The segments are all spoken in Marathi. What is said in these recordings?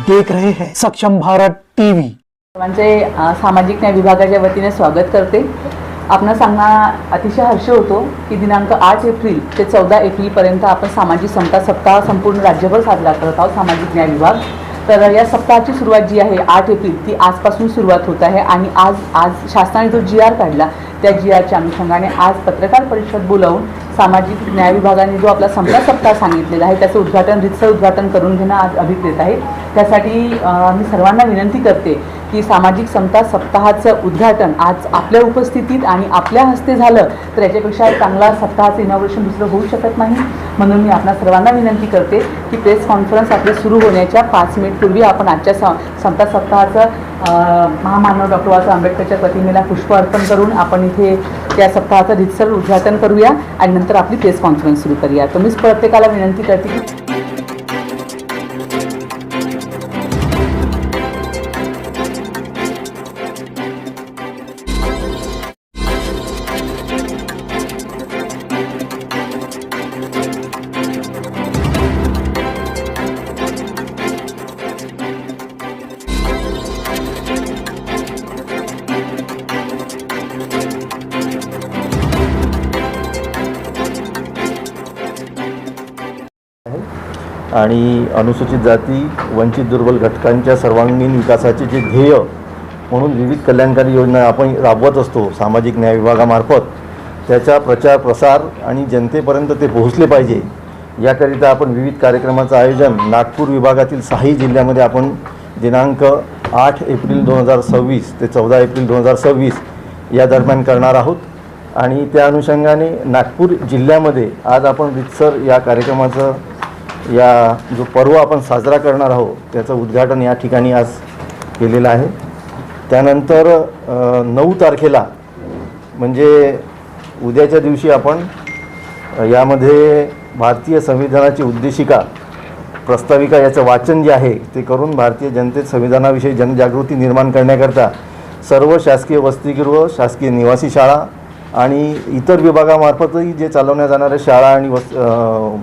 देख रहे हैं सक्षम भारत टीवी। सामाजिक न्याय विभागाच्या वतीने स्वागत करते। आपण सांगणं अतिशय हर्ष होतो की दिनांक 8 एप्रिल ते 14 एप्रिलपर्यंत आपण सामाजिक समता सप्ताह संपूर्ण राज्यभर साजरा करत आहोत। सामाजिक न्याय विभाग तर या सप्ताहाची सुरुवात जी आहे 8 एप्रिल ती आजपासून सुरुवात होत आहे आणि आज शासनाने जो GR काढला त्या GRच्या अनुषंगाने आज पत्रकार परिषद बोलावून सामाजिक न्याय विभागाने जो आपला समता सप्ताह सांगितलेला आहे त्याचं उद्घाटन रीतसर उद्घाटन करून घेणं आज अभिप्रेत आहे। त्यासाठी मी सर्वांना विनंती करते की सामाजिक समता सप्ताहाचं उद्घाटन आज आपल्या उपस्थितीत आणि आपल्या हस्ते झालं तर याच्यापेक्षा चांगला सप्ताहाचं इनॉग्रेशन दुसरं होऊ शकत नाही। म्हणून मी आपल्या सर्वांना विनंती करते की प्रेस कॉन्फरन्स आपले सुरू होण्याच्या 5 मिनिट पूर्वी आपण आजच्या समता सप्ताहाचं महामानव डॉक्टर बाबासाहेब आंबेडकरच्या प्रतिमेला पुष्प अर्पण करून आपण इथे त्या सप्ताहाचं रीतसर उद्घाटन करूया आणि नंतर आपली प्रेस कॉन्फरन्स सुरू करूया। तर मी प्रत्येकाला विनंती करते की आणि अनुसूचित जाती वंचित दुर्बल घटकांच्या सर्वांगीण विकासाचे जे ध्येय म्हणून विविध कल्याणकारी योजना आपण राबवत असतो सामाजिक न्याय विभागामार्फत, त्याचा प्रचार प्रसार आणि जनतेपर्यंत ते पोहोचले पाहिजे याकरिता आपण विविध कार्यक्रमाचं आयोजन नागपूर विभागातील 6 जिल्ह्यामध्ये आपण दिनांक 8 एप्रिल 2026 ते 14 एप्रिल 2026 या दरम्यान करणार आहोत। आणि त्या अनुषंगाने नागपूर जिल्ह्यामध्ये आज आपण रीतसर या कार्यक्रमाचं या जो पर्व आपण साजरा करणार आहोत त्याचं उद्घाटन या ठिकाणी आज केलेलं आहे। त्यानंतर 9 तारखेला म्हणजे उद्याच्या दिवशी आपण यामध्ये भारतीय संविधानाची उद्देशिका प्रस्ताविका याचं वाचन जे आहे ते करून भारतीय जनतेत संविधानाविषयी जनजागृती निर्माण करण्याकरता सर्व शासकीय वसतिगृह, शासकीय निवासी शाळा आणि इतर विभागामार्फतही जे चालवण्यात जाणाऱ्या शाळा आणि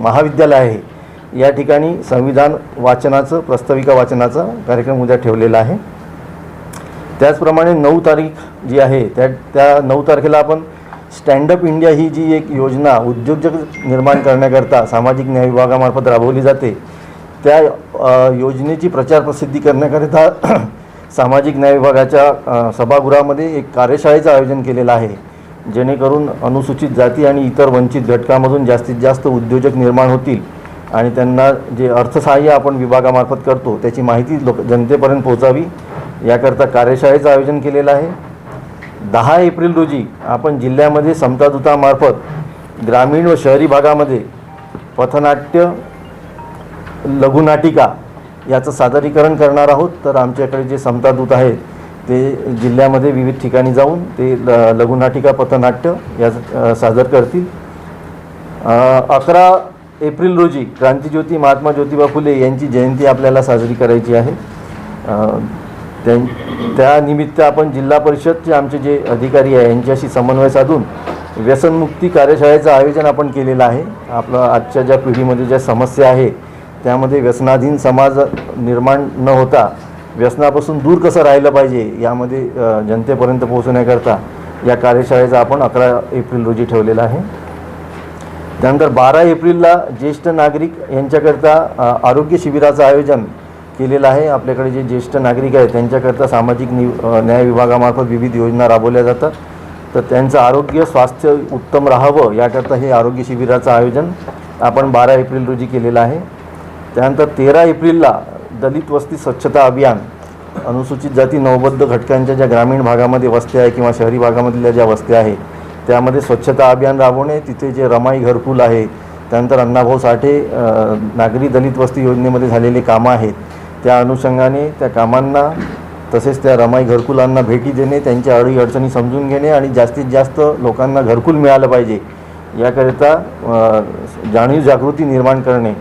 महाविद्यालय आहे या ठिकाणी संविधान वाचनाचं प्रस्ताविका वाचनाचा कार्यक्रम उद्या ठेवलेला आहे। त्याचप्रमाणे 9 तारीख जी आहे त्या 9 तारखेला आपण स्टँडअप इंडिया ही जी एक योजना उद्योजक निर्माण करण्याकरता सामाजिक न्याय विभागामार्फत राबवली जाते त्या योजनेची प्रचार प्रसिद्धी करण्याकरिता सामाजिक न्याय विभागाच्या सभागृहामध्ये एक कार्यशाळेचं आयोजन केलेलं आहे, जेणेकरून अनुसूचित जाती आणि इतर वंचित घटकांमधून जास्तीत जास्त उद्योजक निर्माण होतील आणि त्यांना जे अर्थसहाय्य आपण विभागामार्फत करतो त्याची माहिती जनतेपर्यंत पोहोचावी याकरता कार्यशाळेचं आयोजन केलेलं आहे। 10 एप्रिल रोजी आपण जिल्ह्यामध्ये समता दूतामार्फत ग्रामीण व शहरी भागामध्ये पथनाट्य, लघुनाटिका याचं सादरीकरण करणार आहोत। तर आमच्याकडे जे समता दूत आहेत ते जिल्ह्यामध्ये विविध ठिकाणी जाऊन ते लघुनाटिका, पथनाट्य याचं सादर करतील। 11 एप्रिल रोजी क्रांतिज्योती महात्मा ज्योतिबा फुले यांची जयंती आपल्याला साजरी करायची आहे। त्या निमित्त आपण जिल्हा परिषदचे आमचे जे अधिकारी आहे यांच्याशी समन्वय साधून व्यसनमुक्ती कार्यशाळेचं आयोजन आपण केलेलं आहे। आपलं आजच्या ज्या पिढीमध्ये ज्या समस्या आहे त्यामध्ये व्यसनाधीन समाज निर्माण न होता व्यसनापासून दूर कसं राहिलं पाहिजे यामध्ये जनतेपर्यंत पोहोचण्याकरता या कार्यशाळेचा आपण 11 एप्रिल रोजी ठेवलेला आहे। त्यानंतर 12 एप्रिलला ज्येष्ठ नागरिक यांच्याकरता आरोग्य शिबिराचं आयोजन केलेलं आहे। आपल्याकडे जे ज्येष्ठ नागरिक आहेत त्यांच्याकरता सामाजिक न्याय विभागामार्फत विविध योजना राबवल्या जातात, तर त्यांचं आरोग्य स्वास्थ्य उत्तम राहावं याकरता हे आरोग्य शिबिराचं आयोजन आपण 12 एप्रिल रोजी केलेलं आहे। त्यानंतर 13 एप्रिलला दलित वस्ती स्वच्छता अभियान, अनुसूचित जाती नवबद्ध घटकांच्या ज्या ग्रामीण भागामध्ये वस्त्या आहे किंवा शहरी भागामधल्या ज्या वस्त्या आहे त्यामध्ये स्वच्छता अभियान राबवणे, तिथे जे रमाई घरकुल आहे, त्यानंतर अण्णाभाऊ साठे नागरी दलित वस्ती योजनेमध्ये झालेले कामं आहेत त्या अनुषंगाने त्या कामांना तसेच त्या रमाई घरकुलांना भेटी देणे, त्यांच्या अडीअडचणी समजून घेणे आणि जास्तीत जास्त लोकांना घरकुल मिळालं पाहिजे याकरिता जाणीव जागृती निर्माण करणे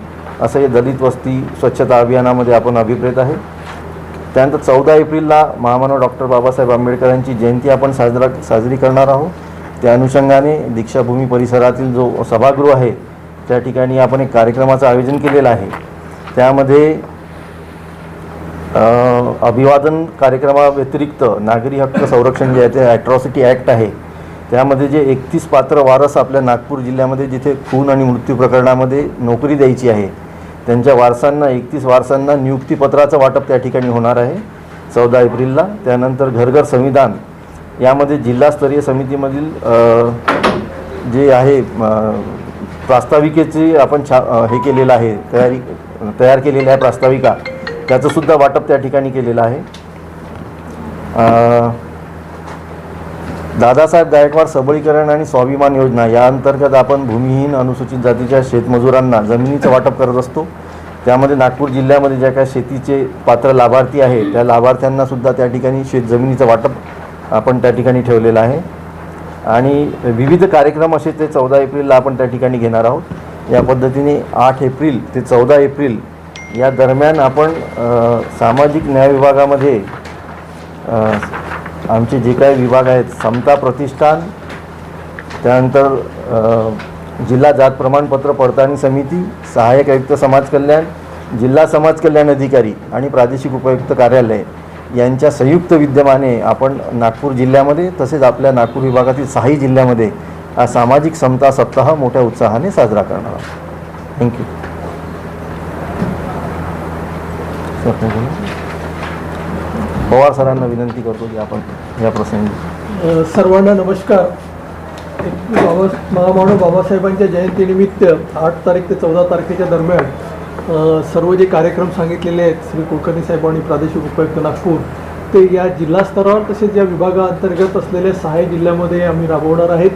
असं हे दलित वस्ती स्वच्छता अभियानामध्ये आपण अभिप्रेत आहे। त्यानंतर 14 एप्रिलला महामानव डॉक्टर बाबासाहेब आंबेडकरांची जयंती आपण साजरी करणार आहोत। त्या अनुषंगाने दीक्षाभूमी परिसरातील जो सभागृह आहे त्या ठिकाणी आपण एक कार्यक्रमाचं आयोजन केलेलं आहे। त्यामध्ये अभिवादन कार्यक्रमाव्यतिरिक्त नागरी हक्क संरक्षण जे आहे ते ॲट्रॉसिटी ॲक्ट आहे, त्यामध्ये जे 31 पात्र वारस आपल्या नागपूर जिल्ह्यामध्ये जिथे खून आणि मृत्यू प्रकरणामध्ये नोकरी द्यायची आहे, त्यांच्या वारसांना 31 वारसांना नियुक्तीपत्राचं वाटप त्या ठिकाणी होणार आहे 14 एप्रिलला. त्यानंतर घरघर संविधान यामध्ये जिल्हास्तरीय समितीमधील जे आहे प्रास्ताविकेची आपण हे केलेलं आहे, तयार केलेल्या आहे प्रास्ताविका, त्याचंसुद्धा वाटप त्या ठिकाणी केलेलं आहे. दादासाहेब गायकवाड सबळीकरण आणि स्वाभिमान योजना या अंतर्गत आपण भूमिहीन अनुसूचित जातीच्या शेतमजुरांना जमिनीचं वाटप करत असतो. त्यामध्ये नागपूर जिल्ह्यामध्ये ज्या काय शेतीचे पात्र लाभार्थी आहे त्या लाभार्थ्यांनासुद्धा त्या ठिकाणी शेतजमिनीचं वाटप आपण त्या ठिकाणी ठेवलेलं आहे. आणि विविध कार्यक्रम असे ते 14 एप्रिलला आपण त्या ठिकाणी घेणार आहोत. या पद्धतीने 8 एप्रिल ते 14 एप्रिल या दरम्यान आपण सामाजिक न्याय विभागामध्ये आमचे जे काही विभाग आहेत, समता प्रतिष्ठान, त्यानंतर जिल्हा जात प्रमाणपत्र पडताळणी समिती, सहाय्यक आयुक्त समाज कल्याण, जिल्हा समाज कल्याण अधिकारी आणि प्रादेशिक उपायुक्त कार्यालय यांच्या संयुक्त विद्यमाने आपण नागपूर जिल्ह्यामध्ये तसेच आपल्या नागपूर विभागातील 6 जिल्ह्यामध्ये हा सामाजिक समता सप्ताह मोठ्या उत्साहाने साजरा करणार आहोत. थँक्यू. पवार सरांना विनंती करतो की आपण या प्रसंगी. सर्वांना नमस्कार. महामानव बाबासाहेबांच्या जयंतीनिमित्त 8 तारीख ते 14 तारखेच्या दरम्यान सर्व जे कार्यक्रम सांगितलेले आहेत श्री कुलकर्णी साहेब आणि प्रादेशिक उपायुक्त नागपूर, ते या जिल्हा स्तरावर तसेच या विभागाअंतर्गत असलेल्या 6 जिल्ह्यामध्ये आम्ही राबवणार आहेत.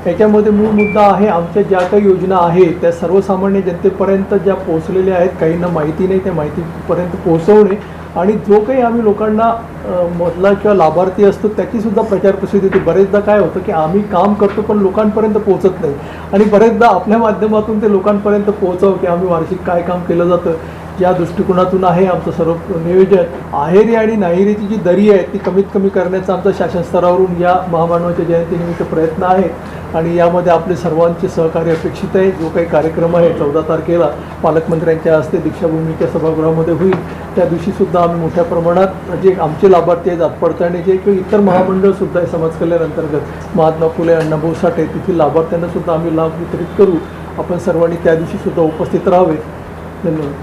याच्यामध्ये मूळ मुद्दा आहे आमच्या ज्या काही योजना आहेत त्या सर्वसामान्य जनतेपर्यंत ज्या पोहोचलेल्या आहेत, काहींना माहिती नाही, त्या माहितीपर्यंत पोहोचवणे आणि जो काही आम्ही लोकांना मधला किंवा लाभार्थी असतो त्याचीसुद्धा प्रचार प्रसिद्धी होती. बरेचदा काय होतं की आम्ही काम करतो पण लोकांपर्यंत पोहोचत नाही आणि बरेचदा आपल्या माध्यमातून ते लोकांपर्यंत पोहोचावं की आम्ही वार्षिक काय काम केलं जातं या दृष्टिकोनातून आहे आमचं सर्व नियोजन. आहेरी आणि नाहिरीची जी दरी आहे ती कमीत कमी करण्याचा आमचा शासन स्तरावरून या महामानवाच्या जयंतीनिमित्त प्रयत्न आहे आणि यामध्ये आपले सर्वांचे सहकार्य अपेक्षित आहे. जो काही कार्यक्रम आहे 14 तारखेला पालकमंत्र्यांच्या हस्ते दीक्षाभूमीच्या सभागृहामध्ये होईल, त्या दिवशीसुद्धा आम्ही मोठ्या प्रमाणात जे आमचे लाभार्थी आहेत जात पडताळणीचे किंवा इतर महामंडळसुद्धा आहे समाज कल्याण अंतर्गत महात्मा फुले अण्णाभाऊ साठे तिथील लाभार्थ्यांनासुद्धा आम्ही लाभ वितरित करू. आपण सर्वांनी त्या दिवशीसुद्धा उपस्थित राहावे. धन्यवाद.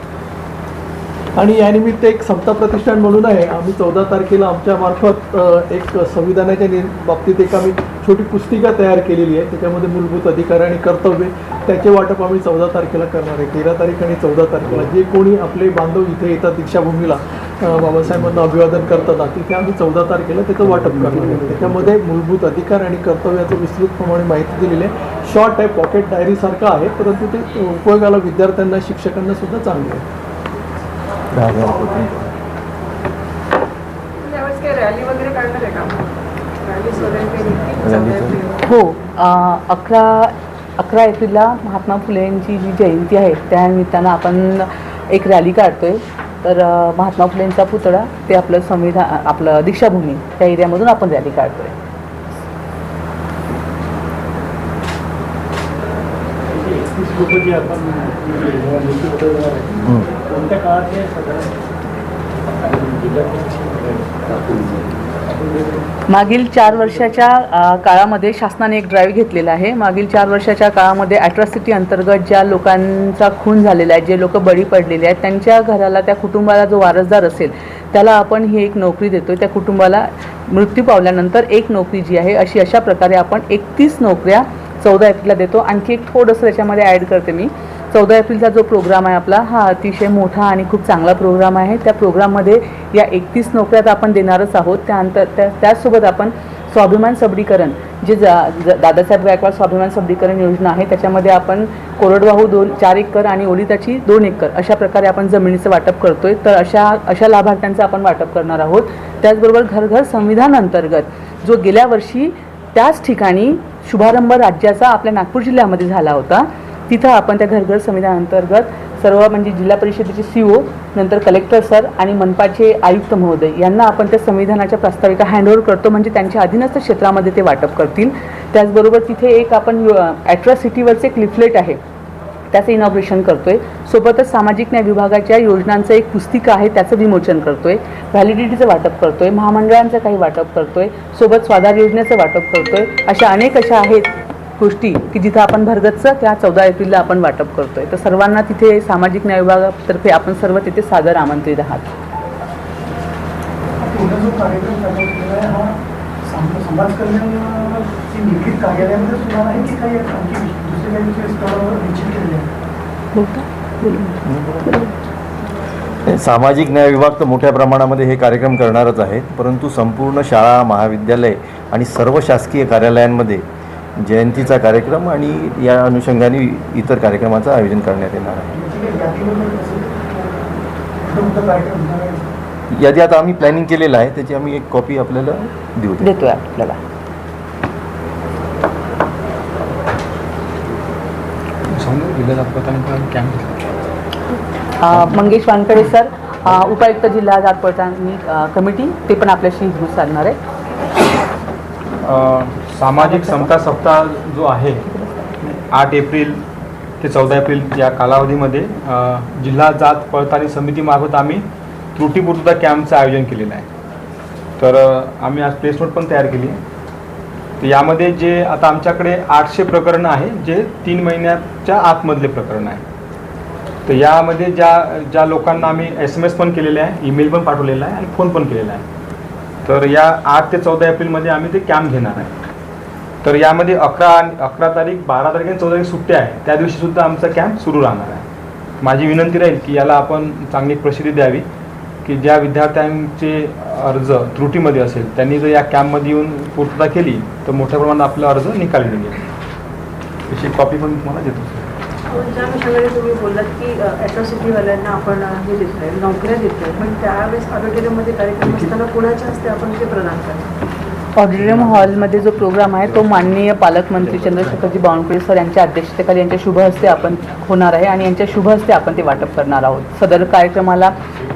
आणि यानिमित्त एक समता प्रतिष्ठान म्हणून आहे, आम्ही 14 तारखेला आमच्या मार्फत एक संविधानाच्या बाबतीत एक आम्ही छोटी पुस्तिका तयार केलेली आहे. त्याच्यामध्ये मूलभूत अधिकार आणि कर्तव्य त्याचे वाटप आम्ही 14 तारखेला करणार आहे. 13 तारीख आणि 14 तारखेला जे कोणी आपले बांधव इथे येतात दीक्षाभूमीला बाबासाहेबांना अभिवादन करतात तिथे आम्ही 14 तारखेला त्याचं वाटप करणार आहे. त्याच्यामध्ये मूलभूत अधिकार आणि कर्तव्याचं विस्तृतप्रमाणे माहिती दिलेली आहे. शॉर्ट आहे, पॉकेट डायरीसारखं आहे, परंतु ते उपयोगाला विद्यार्थ्यांना शिक्षकांना सुद्धा चांगले आहे. रॅली वगैरे काढणार आहे का? हो, 11 एप्रिलला महात्मा फुलेंची जी जयंती आहे त्या निमित्तानं आपण एक रॅली काढतोय. तर महात्मा फुलेंचा पुतळा ते आपलं संविधान आपलं दीक्षाभूमी त्या एरियामधून आपण रॅली काढतोय. मागील 4 वर्षाच्या काळामध्ये शासनाने एक ड्राईव्ह घेतलेला आहे. मागील 4 वर्षाच्या काळामध्ये ॲट्रॉसिटी अंतर्गत ज्या लोकांचा खून झालेला आहे, जे लोक बळी पडलेले आहेत, त्यांच्या घराला त्या कुटुंबाला जो वारसदार असेल त्याला आपण ही एक नोकरी देतो. त्या कुटुंबाला मृत्यू पावल्यानंतर एक नोकरी जी आहे अशा प्रकारे आपण 31 नोकऱ्या 14 एप्रिलला देतो. आणखी एक थोडंसं त्याच्यामध्ये ॲड करते मी. 14 एप्रिलचा जो प्रोग्राम आहे आपला हा अतिशय मोठा आणि खूप चांगला प्रोग्राम आहे. त्या प्रोग्राममध्ये या 31 नोकऱ्या तर आपण देणारच आहोत. त्याचसोबत आपण स्वाभिमान सबलीकरण जे दादासाहेब गायकवाड स्वाभिमान सबलीकरण योजना आहे त्याच्यामध्ये आपण कोरडवाहू 4 एकर आणि ओलिताची 2 एकर अशा प्रकारे आपण जमिनीचं वाटप करतोय. तर अशा लाभार्थ्यांचं आपण वाटप करणार आहोत. त्याचबरोबर घरघर संविधान अंतर्गत जो गेल्या वर्षी त्याच ठिकाणी शुभारंभ राज्याचा आपल्या नागपूर जिल्ह्यामध्ये झाला होता, तिथं आपण त्या घरघर संविधान अंतर्गत सर्व म्हणजे जिल्हा परिषदेचे CO, नंतर कलेक्टर सर आणि मनपाचे आयुक्त महोदय यांना आपण त्या संविधानाच्या प्रास्ताविका हँडओव्हर करतो, म्हणजे त्यांच्या अधीनस्थ क्षेत्रामध्ये ते वाटप करतील. त्याचबरोबर तिथे एक आपण ॲट्रॉसिटीवरचे एक लिफलेट आहे त्याचं इनॉग्रेशन करतोय. सोबतच सामाजिक न्याय विभागाच्या योजनांचं एक पुस्तिका आहे त्याचं विमोचन करतोय. व्हॅलिडिटीचं वाटप करतोय. महामंडळांचं काही वाटप करतोय. सोबत स्वाधार योजनेचं वाटप करतोय. अशा अनेक आहेत गोष्टी की जिथं आपण भरगच्च त्या 14 एप्रिलला आपण वाटप करतोय. तर सर्वांना तिथे सामाजिक न्याय विभागातर्फे आपण सर्व तिथे सादर आमंत्रित आहात. पुढे जो कार्यक्रम राबवलेला आहे हा समाज कल्याणची निगडीत कार्यालयामध्ये सुद्धा आहे की काही आणखी दुसऱ्या काही दुसऱ्या स्तरावर निश्चित केलेले आहे? सामाजिक न्याय विभाग तर मोठ्या प्रमाणामध्ये हे कार्यक्रम करणारच आहेत, परंतु संपूर्ण शाळा, महाविद्यालय आणि सर्व शासकीय कार्यालयांमध्ये जयंतीचा कार्यक्रम आणि या अनुषंगाने इतर कार्यक्रमाचं आयोजन करण्यात येणार आहे. यादी आता आम्ही प्लॅनिंग केलेलं आहे, त्याची आम्ही एक कॉपी आपल्याला देतोय आपल्याला. मंगेश वानकडे सर, उपायुक्त जिल्हा जात पडताळणी कमिटी, ते पण आपल्याशी घेऊन साधणार आहे. सामाजिक समता सप्ताह जो आहे 8 एप्रिल ते 14 एप्रिल या कालावधीमध्ये जिल्हा जात पडताळणी समितीमार्फत आम्ही त्रुटीपूर्तता कॅम्पचं आयोजन केलेलं आहे. तर आम्ही आज प्लेस नोट पण तयार केली. तर यामध्ये जे आता आमच्याकडे 800 प्रकरणं आहे जे 3 महिन्याच्या आतमधले प्रकरण आहे. तर यामध्ये ज्या लोकांना आम्ही SMS पण केलेले आहे, ईमेल पण पाठवलेला आहे आणि फोन पण केलेला आहे. तर या 8 ते 14 एप्रिलमध्ये आम्ही ते कॅम्प घेणार आहे. तर यामध्ये 11 तारीख, 12 तारीख आणि 14 तारीख सुट्ट्या आहे, त्या दिवशीसुद्धा आमचा कॅम्प सुरू राहणार आहे. माझी विनंती राहील की याला आपण चांगली प्रसिद्धी द्यावी की ज्या विद्यार्थ्यांचे अर्ज त्रुटीमध्ये असेल त्यांनी जर या कॅम्पमध्ये येऊन पूर्तता केली तर मोठ्या प्रमाणात आपला अर्ज निकाली निघेल. अशी कॉपी पण तुम्हाला देतो. ज्या अनुषंगाने तुम्ही बोललात की ॲट्रॉसिटीवाल्यांना आपण हे देतोय, नोकऱ्या देतोय, पण त्यावेळेस ऑडिटोरियममध्ये कार्यक्रम असताना कुणाच्या हस्ते आपण ते प्रदान करतो? ऑडिटोरियम हॉलमध्ये जो प्रोग्राम आहे तो माननीय पालकमंत्री चंद्रशेखरजी बावनकुळे सर यांच्या अध्यक्षतेखाली यांच्या शुभ हस्ते आपण होणार आहे आणि यांच्या शुभ हस्ते आपण ते वाटप करणार आहोत. सदर कार्यक्रमाला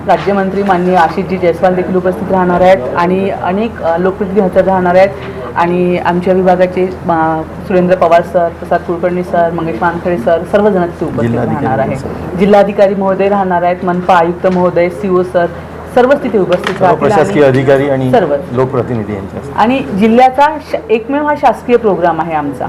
राज्यमंत्री माननीय आशिषजी जयस्वाल देखील उपस्थित राहणार आहेत आणि अनेक लोकप्रतिनिधी हजर राहणार आहेत आणि आमच्या विभागाचे Surendra Pawar sir, Prasad Kulkarni sir, Mangesh Wankhede sir, सर्वजण तिथे उपस्थित राहणार आहे. जिल्हाधिकारी महोदय राहणार आहेत, मनपा आयुक्त महोदय, CO सर, सर्वच तिथे उपस्थित राहतील. प्रशासकीय अधिकारी आणि सर्व लोकप्रतिनिधी यांच्या आणि जिल्ह्याचा एकमेव हा शासकीय प्रोग्राम आहे आमचा.